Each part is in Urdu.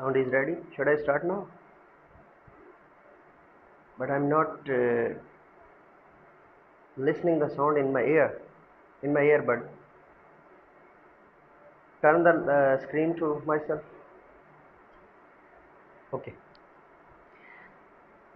Sound is ready. Should I start now? But I'm not listening the sound in my earbud. Turn the screen to myself. Okay.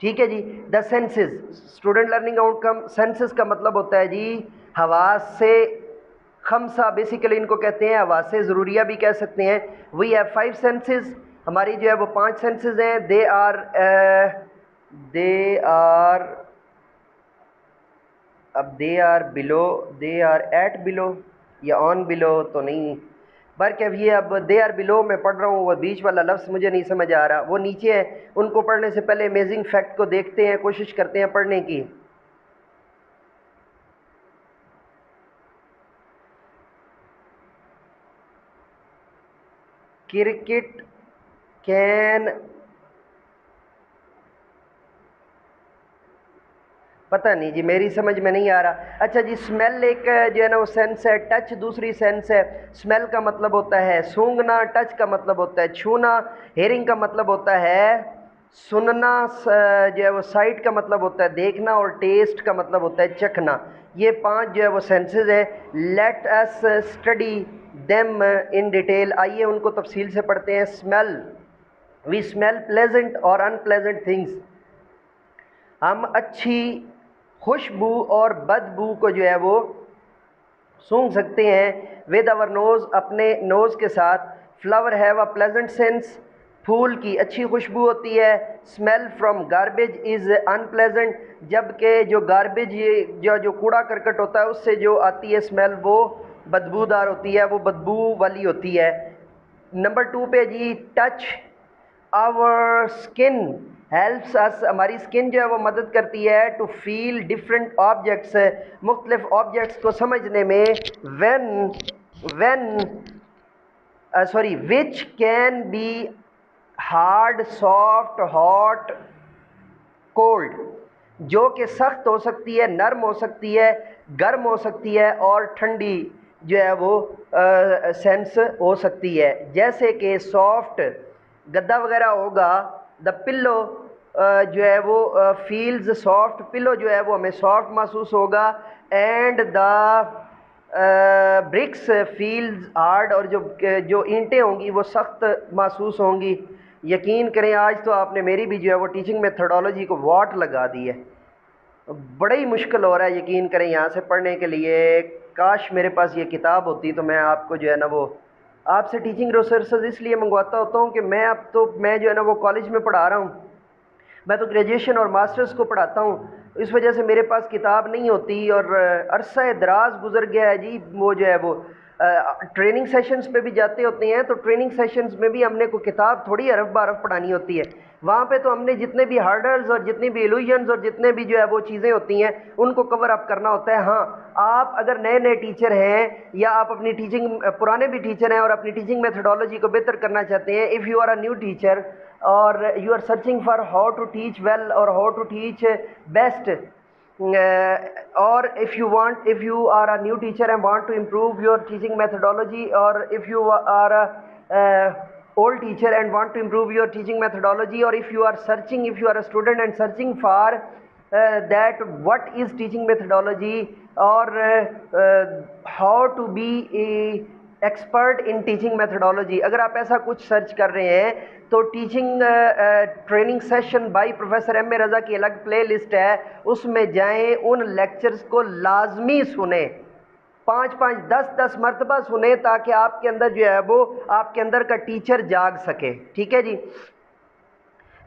ٹھیک ہے جی. The senses, student learning outcome. Senses کا مطلب ہوتا ہے جی حواس سے خمسہ، بیسیکلی ان کو کہتے ہیں حواس ضروریہ بھی کہہ سکتے ہیں. وی ہیو 5 سینسز، ہماری جو ہے وہ 5 سینسز ہیں. They are below, they are at below یا آن بلو تو نہیں، بلکہ یہ اب دے آر بلو میں پڑھ رہا ہوں، وہ بیچ والا لفظ مجھے نہیں سمجھ آ رہا، وہ نیچے ہے. ان کو پڑھنے سے پہلے امیزنگ فیکٹ کو دیکھتے ہیں، کوشش کرتے ہیں پڑھنے کی. کرکٹ کین، پتہ نہیں جی میری سمجھ میں نہیں آ رہا. اچھا جی، اسمیل ایک جو ہے نا وہ سینس ہے. ٹچ دوسری سینس ہے. اسمیل کا مطلب ہوتا ہے سونگھنا، ٹچ کا مطلب ہوتا ہے چھونا، ہیئرنگ کا مطلب ہوتا ہے سننا، جو ہے وہ سائٹ کا مطلب ہوتا ہے دیکھنا، اور ٹیسٹ کا مطلب ہوتا ہے چکھنا. یہ 5 جو ہے وہ سینسز ہیں. Let us study them in detail, آئیے ان کو تفصیل سے پڑھتے ہیں. اسمیل، وی اسمیل پلیزنٹ اور ان پلیزنٹ تھنگس، ہم اچھی خوشبو اور بدبو کو جو ہے وہ سونگھ سکتے ہیں. ود آور نوز، اپنے نوز کے ساتھ. Flower have a pleasant sense, پھول کی اچھی خوشبو ہوتی ہے. Smell from garbage is in pleasant, جبکہ جو گاربیج جو کوڑا کرکٹ ہوتا ہے اس سے جو آتی ہے اسمیل وہ بدبودار ہوتی ہے، وہ بدبو والی ہوتی ہے. نمبر 2 پہ جی touch. Our skin helps us, ہماری اسکن جو ہے وہ مدد کرتی ہے ٹو فیل ڈفرینٹ آبجیکٹس، مختلف آبجیکٹس کو سمجھنے میں. Which can be hard, soft, hot, cold, جو کہ سخت ہو سکتی ہے، نرم ہو سکتی ہے، گرم ہو سکتی ہے، اور ٹھنڈی جو ہے وہ سینس ہو سکتی ہے. جیسے کہ سافٹ گدا وغیرہ ہوگا، دا پلو جو ہے وہ فیلز سافٹ، پلو جو ہے وہ ہمیں سافٹ محسوس ہوگا. And the bricks feels hard, اور جو اینٹیں ہوں گی وہ سخت محسوس ہوں گی. یقین کریں آج تو آپ نے میری بھی جو ہے وہ ٹیچنگ میتھڈالوجی کو واٹ لگا دی ہے، بڑا ہی مشکل ہو رہا ہے یقین کریں یہاں سے پڑھنے کے لیے. کاش میرے پاس یہ کتاب ہوتی تو میں آپ کو جو ہے نا وہ آپ سے ٹیچنگ ریسورسز اس لیے منگواتا ہوتا ہوں کہ میں جو ہے نا وہ کالج میں پڑھا رہا ہوں، میں تو گریجویشن اور ماسٹرز کو پڑھاتا ہوں، اس وجہ سے میرے پاس کتاب نہیں ہوتی. اور عرصہ دراز گزر گیا ہے جی. وہ جو ہے وہ ٹریننگ سیشنز پہ بھی جاتے ہوتے ہیں تو ٹریننگ سیشنز میں بھی ہم نے کوئی کتاب تھوڑی حرف بحرف پڑھانی ہوتی ہے. وہاں پہ تو ہم نے جتنے بھی ہارڈرز اور جتنی بھی ایلوژنز اور جتنے بھی جو ہے وہ چیزیں ہوتی ہیں ان کو کور اپ کرنا ہوتا ہے. ہاں آپ اگر نئے ٹیچر ہیں یا آپ اپنی ٹیچنگ پرانے بھی ٹیچر ہیں اور اپنی ٹیچنگ میتھڈالوجی کو بہتر کرنا چاہتے ہیں، if you are a new teacher اور you are searching for how to teach well اور how to teach best, or if you are a new teacher and want to improve your teaching methodology, or if you are a old teacher and want to improve your teaching methodology, or if you are a student and searching for that what is teaching methodology, or how to be a expert in teaching methodology, اگر آپ ایسا کچھ سرچ کر رہے ہیں تو teaching training session by professor M A Raza کی الگ پلے لسٹ ہے، اس میں جائیں، ان لیکچرز کو لازمی سنیں، 5 10 مرتبہ سنیں تاکہ آپ کے اندر جو ہے وہ آپ کے اندر کا ٹیچر جاگ سکے. ٹھیک ہے جی.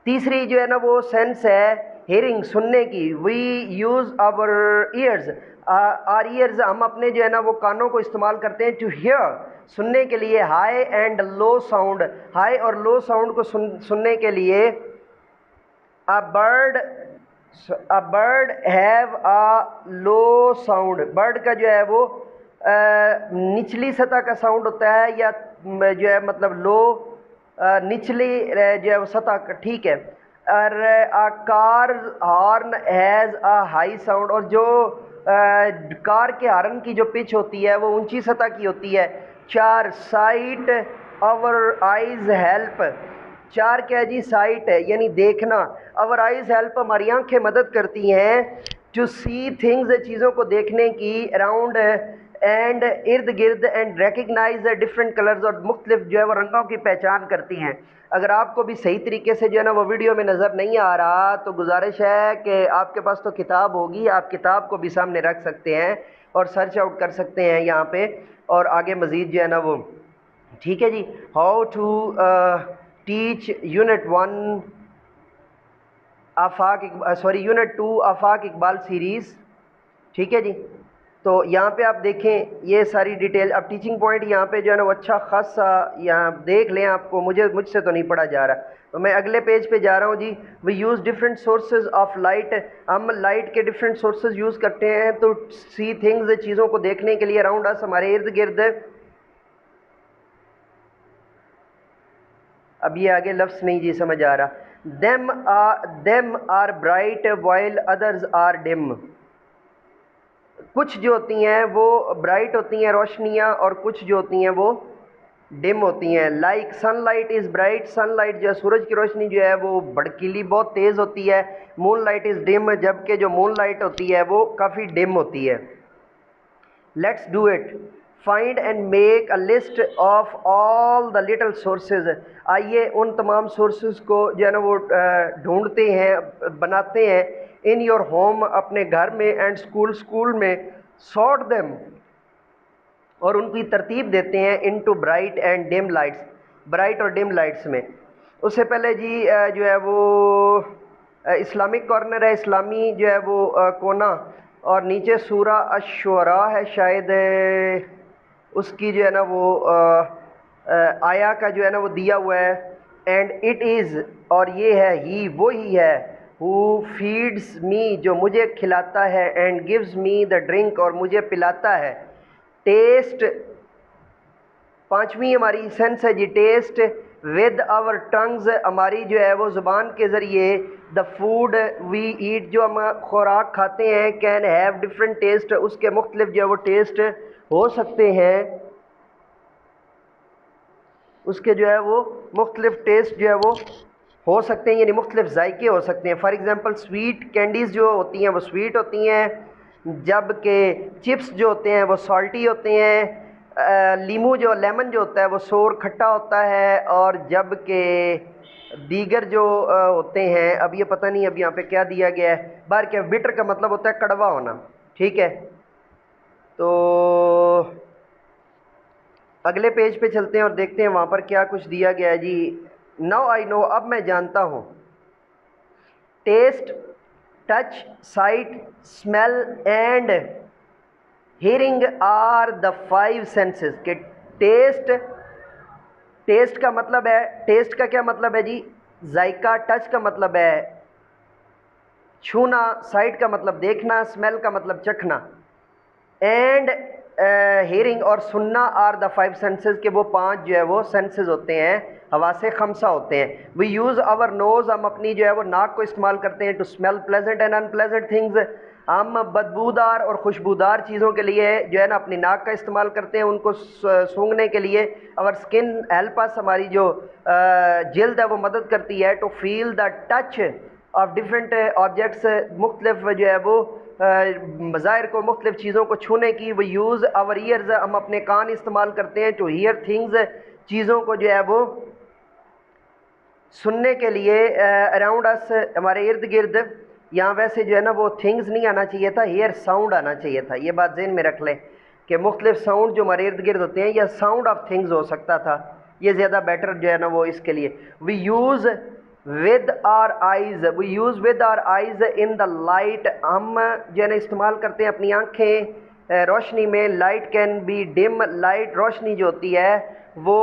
تیسری جو ہے نا وہ سینس ہے ہیئرنگ، سننے کی. We use our ears, ears ہم اپنے جو ہے نا وہ کانوں کو استعمال کرتے ہیں ٹو ہیئر، سننے کے لیے. High and low sound, high اور لو ساؤنڈ کو سننے کے لیے. A bird have a low sound, bird کا جو ہے وہ نچلی سطح کا ساؤنڈ ہوتا ہے، یا جو ہے مطلب لو نچلی جو ہے وہ سطح کا. ٹھیک ہے. اور car horn has a high sound, اور جو کار کے ہارن کی جو پچ ہوتی ہے وہ اونچی سطح کی ہوتی ہے. 4 سائٹ اور آئیز ہیلپ، 4 کیا جی سائٹ ہے یعنی دیکھنا. اور آئیز ہیلپ، ہماری آنکھیں مدد کرتی ہیں ٹو سی تھنگز، چیزوں کو دیکھنے کی. اراؤنڈ اینڈ ارد گرد اینڈ ریکگنائز ڈفرینٹ کلرز، اور مختلف جو ہے وہ رنگوں کی پہچان کرتی ہیں۔ اگر آپ کو بھی صحیح طریقے سے جو ہے نا وہ ویڈیو میں نظر نہیں آ رہا تو گزارش ہے کہ آپ کے پاس تو کتاب ہوگی، آپ کتاب کو بھی سامنے رکھ سکتے ہیں اور سرچ آؤٹ کر سکتے ہیں یہاں پہ، اور آگے مزید جو ہے نا وہ ٹھیک ہے جی۔ How to teach unit 1 unit 2 Afaq Iqbal series, ٹھیک ہے جی۔ تو یہاں پہ آپ دیکھیں یہ ساری ڈیٹیل، اب ٹیچنگ پوائنٹ یہاں پہ جو ہے نا وہ اچھا خاصا یہاں دیکھ لیں، آپ کو مجھ سے تو نہیں پڑھا جا رہا، تو میں اگلے پیج پہ جا رہا ہوں جی۔ We use different sources of light, ہم لائٹ کے ڈفرینٹ سورسز یوز کرتے ہیں تو سی تھنگز، چیزوں کو دیکھنے کے لیے اراؤنڈ اس، ہمارے ارد گرد۔ اب یہ آگے لفظ نہیں جی سمجھ آ رہا، them are bright while others are dim، کچھ جو ہوتی ہیں وہ برائٹ ہوتی ہیں روشنیاں، اور کچھ جو ہوتی ہیں وہ ڈم ہوتی ہیں۔ Like sunlight is bright, sunlight جو ہے سورج کی روشنی جو ہے وہ بھڑکیلی بہت تیز ہوتی ہے، مون لائٹ از ڈم، جبکہ جو مون لائٹ ہوتی ہے وہ کافی ڈم ہوتی ہے۔ Let's do it, find and make a list of all the little sources, آئیے ان تمام سورسز کو جو ہے نا وہ ڈھونڈتے ہیں، بناتے ہیں۔ ان یور ہوم، اپنے گھر میں، اینڈ اسکول میں، سارٹ دیم، اور ان کی ترتیب دیتے ہیں، into bright and dim lights, bright اور ڈم لائٹس میں۔ اس سے پہلے جی جو ہے وہ اسلامک کارنر ہے، اسلامی جو ہے وہ کونا، اور نیچے سورہ الشعراء ہے شاید، اس کی جو ہے نا وہ آیا کا جو ہے نا وہ دیا ہوا ہے۔ اینڈ اٹ از، اور یہ ہے، ہی وہی ہے، ہو فیڈس می، جو مجھے کھلاتا ہے، and gives me the drink, اور مجھے پلاتا ہے۔ ٹیسٹ، پانچویں ہماری سینس ہے جی، ٹیسٹ ود آور ٹنگز، ہماری جو ہے وہ زبان کے ذریعے، دا فوڈ وی ایٹ، جو ہم خوراک کھاتے ہیں، کین ہیو ڈفرینٹ ٹیسٹ، اس کے مختلف جو ہے وہ ٹیسٹ ہو سکتے ہیں، اس کے جو ہے وہ مختلف ٹیسٹ جو ہے وہ ہو سکتے ہیں، یعنی مختلف ذائقے ہو سکتے ہیں۔ فار ایگزامپل سویٹ کینڈیز جو ہوتی ہیں وہ سویٹ ہوتی ہیں، جبکہ چپس جو ہوتے ہیں وہ سالٹی ہوتے ہیں، لیمو جو لیمن جو ہوتا ہے وہ سور کھٹا ہوتا ہے، اور جبکہ دیگر جو ہوتے ہیں، اب یہ پتہ نہیں اب یہاں پہ کیا دیا گیا ہے، باہر کیا، بٹر کا مطلب ہوتا ہے کڑوا ہونا، ٹھیک ہے۔ تو اگلے پیج پہ چلتے ہیں اور دیکھتے ہیں وہاں پر کیا کچھ دیا گیا ہے جی۔ ناؤ آئی نو، اب میں جانتا ہوں، taste, touch, sight, smell and hearing are the 5 senses, کہ ٹیسٹ کا مطلب ہے، ٹیسٹ کا کیا مطلب ہے جی، ذائقہ، ٹچ کا مطلب ہے چھونا، سائٹ کا مطلب دیکھنا، اسمیل کا مطلب چکھنا، اینڈ ہیئرنگ اور سننا آر دا 5 سینسز، کہ وہ 5 جو ہے وہ سینسز ہوتے ہیں، حواس خمسہ ہوتے ہیں۔ وی یوز آور نوز، ہم اپنی جو ہے وہ ناک کو استعمال کرتے ہیں، to smell pleasant and unpleasant things, ہم بدبودار اور خوشبودار چیزوں کے لیے جو ہے نا اپنی ناک کا استعمال کرتے ہیں، ان کو سونگھنے کے لیے۔ اور اسکن ہیلپ اس، ہماری جو جلد ہے وہ مدد کرتی ہے، to feel the touch of different objects, مختلف جو ہے وہ مظاہر کو، مختلف چیزوں کو چھونے کی۔ وہ یوز آور ایئرز، ہم اپنے کان استعمال کرتے ہیں، ٹو ہیئر تھنگز، چیزوں کو جو ہے وہ سننے کے لیے، اراؤنڈ اس، ہمارے ارد گرد۔ یہاں ویسے جو ہے نا وہ تھنگز نہیں آنا چاہیے تھا، ہیئر ساؤنڈ آنا چاہیے تھا، یہ بات ذہن میں رکھ لیں کہ مختلف ساؤنڈ جو ہمارے ارد گرد ہوتے ہیں، یا ساؤنڈ آف تھنگز ہو سکتا تھا، یہ زیادہ بیٹر جو ہے نا وہ اس کے لیے۔ We use with our eyes, we use with our eyes in the light, ہم جو ہے نا استعمال کرتے ہیں اپنی آنکھیں روشنی میں۔ Light can be dim, light روشنی جو ہوتی ہے وہ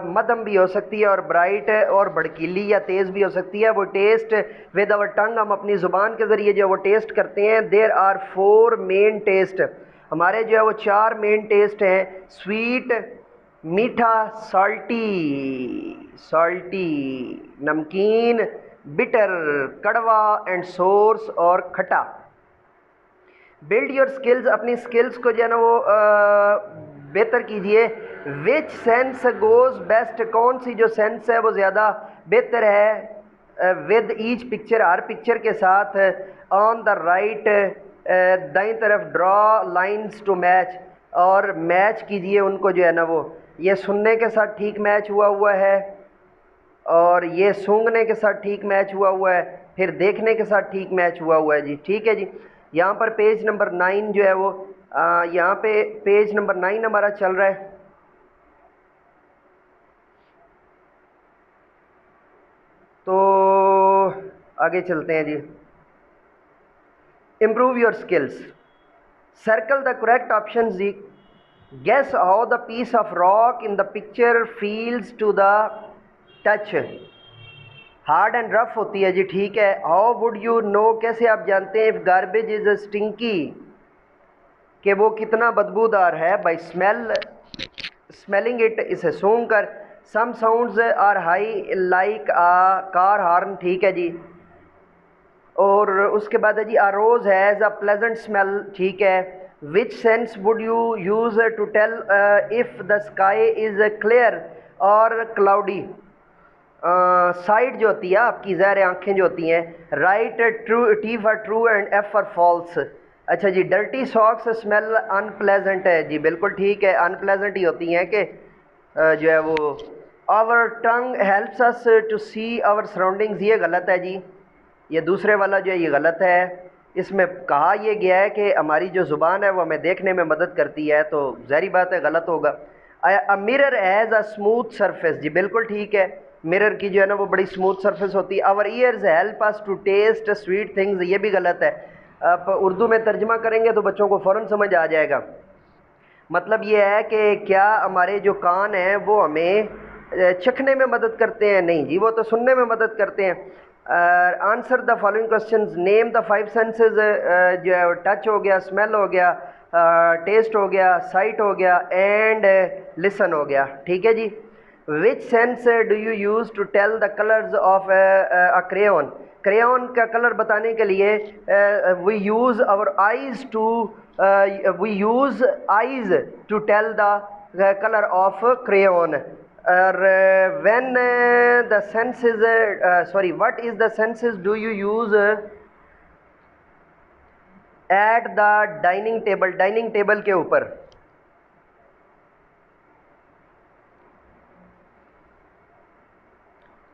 مدھم بھی ہو سکتی ہے، اور برائٹ اور بھڑکیلی یا تیز بھی ہو سکتی ہے۔ وہ ٹیسٹ ود آور ٹنگ، ہم اپنی زبان کے ذریعے جو ہے وہ ٹیسٹ کرتے ہیں۔ دیر آر 4 مین ٹیسٹ، ہمارے جو ہے وہ 4 مین ٹیسٹ ہیں، سویٹ، میٹھا، سالٹی نمکین، بٹر کڑوا، اینڈ سورس اور کھٹا۔ بلڈ یور اسکلز، اپنی اسکلز کو جو ہے نا وہ بہتر کیجئے۔ وچ سینس گوز بیسٹ، کون سی جو سینس ہے وہ زیادہ بہتر ہے، with each picture, Hare picture کے ساتھ۔ آن دا رائٹ، دائیں طرف، ڈرا لائنز ٹو میچ، اور میچ کیجئے ان کو جو ہے نا وہ، یہ سننے کے ساتھ ٹھیک میچ ہوا ہے، اور یہ سونگھنے کے ساتھ ٹھیک میچ ہوا ہے، پھر دیکھنے کے ساتھ ٹھیک میچ ہوا ہے جی، ٹھیک ہے جی۔ یہاں پر پیج نمبر 9 جو ہے وہ یہاں پہ پیج نمبر 9 ہمارا چل رہا ہے۔ تو آگے چلتے ہیں جی۔ Improve your skills, circle the correct option جی۔ Guess how the piece of rock in the picture feels to the touch, hard and rough ہوتی ہے جی، ٹھیک ہے۔ ہاؤ وڈ یو نو، کیسے آپ جانتے ہیں، گاربیج از اسٹنکی، کہ وہ کتنا بدبودار ہے، بائی اسمیلنگ اٹ، اسے سونگ کر۔ Some sounds are high like car horn, ٹھیک ہے جی۔ اور اس کے بعد ہے جی roses has a pleasant smell, ٹھیک ہے۔ Which sense would you use to tell if the sky is clear or cloudy, sight جو ہوتی ہے آپ کی ظاہر آنکھیں جو ہوتی ہیں، right T for true and F for false. اچھا جی، dirty socks smell unpleasant ہے جی، بالکل ٹھیک ہے، ان پلیزنٹ ہی ہوتی ہیں کہ جو ہے وہ۔ Our tongue helps us to see our surroundings, یہ غلط ہے جی، یہ دوسرے والا جو ہے یہ غلط ہے۔ اس میں کہا یہ گیا ہے کہ ہماری جو زبان ہے وہ ہمیں دیکھنے میں مدد کرتی ہے، تو ظاہری بات ہے غلط ہوگا۔ mirror has a smooth surface، جی بالکل ٹھیک ہے، mirror کی جو ہے نا وہ بڑی smooth surface ہوتی ہے۔ our ears help us to taste sweet things، یہ بھی غلط ہے۔ آپ اردو میں ترجمہ کریں گے تو بچوں کو فوراً سمجھ آ جائے گا۔ مطلب یہ ہے کہ کیا ہمارے جو کان ہیں وہ ہمیں چکھنے میں مدد کرتے ہیں؟ نہیں جی، وہ تو سننے میں مدد کرتے ہیں۔ Answer the following questions, name the 5 senses, جو ہے ٹچ ہو گیا، اسمیل ہو گیا، ٹیسٹ ہو گیا، سائٹ ہو گیا، اینڈ لسن ہو گیا، ٹھیک ہے جی۔ Which sense do you use to tell the colours of a crayon, crayon کا کلر بتانے کے لیے we use our eyes to we use eyes to tell the colour of crayon. اور when the senses sorry what is the senses do you use at the dining table, dining table کے اوپر۔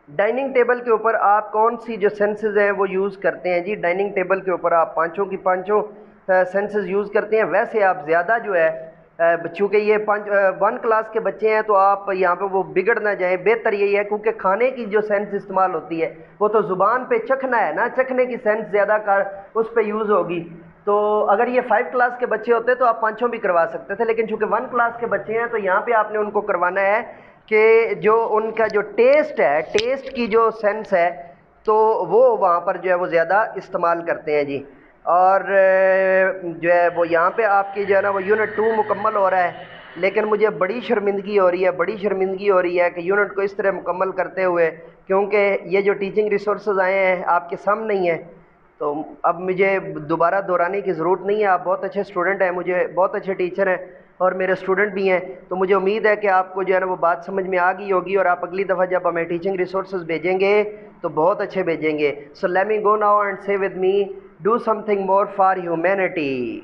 ڈائننگ ٹیبل کے اوپر آپ کون سی جو سینسز ہیں وہ یوز کرتے ہیں جی؟ ڈائننگ ٹیبل کے اوپر آپ پانچوں کی پانچوں سینسز یوز کرتے ہیں۔ ویسے آپ زیادہ جو ہے چونکہ یہ 1 کلاس کے بچے ہیں تو آپ یہاں پہ وہ بگڑ نہ جائیں، بہتر یہی ہے کیونکہ کھانے کی جو سینس استعمال ہوتی ہے وہ تو زبان پہ چکھنا ہے نا، چکھنے کی سینس زیادہ اس پہ یوز ہوگی۔ تو اگر یہ 5 کلاس کے بچے ہوتے تو آپ پانچوں بھی کروا سکتے تھے، لیکن چونکہ 1 کلاس کے بچے ہیں تو یہاں پہ آپ نے ان کو کروانا ہے کہ جو ان کا جو ٹیسٹ ہے، ٹیسٹ کی جو سینس ہے تو وہ وہاں پر جو ہے وہ زیادہ استعمال کرتے ہیں جی۔ اور جو ہے وہ یہاں پہ آپ کی جو ہے نا وہ یونٹ 2 مکمل ہو رہا ہے، لیکن مجھے بڑی شرمندگی ہو رہی ہے کہ یونٹ کو اس طرح مکمل کرتے ہوئے، کیونکہ یہ جو ٹیچنگ ریسورسز آئے ہیں آپ کے سامنے نہیں ہیں، تو اب مجھے دوبارہ دہرانے کی ضرورت نہیں ہے۔ آپ بہت اچھے اسٹوڈنٹ ہیں، مجھے بہت اچھے ٹیچر ہیں اور میرے اسٹوڈنٹ بھی ہیں، تو مجھے امید ہے کہ آپ کو جو ہے نا وہ بات سمجھ میں آ گئی ہوگی، اور آپ اگلی دفعہ جب ہمیں ٹیچنگ ریسورسز بھیجیں گے تو بہت اچھے بھیجیں گے۔ So let me go now and say with me, do something more for humanity.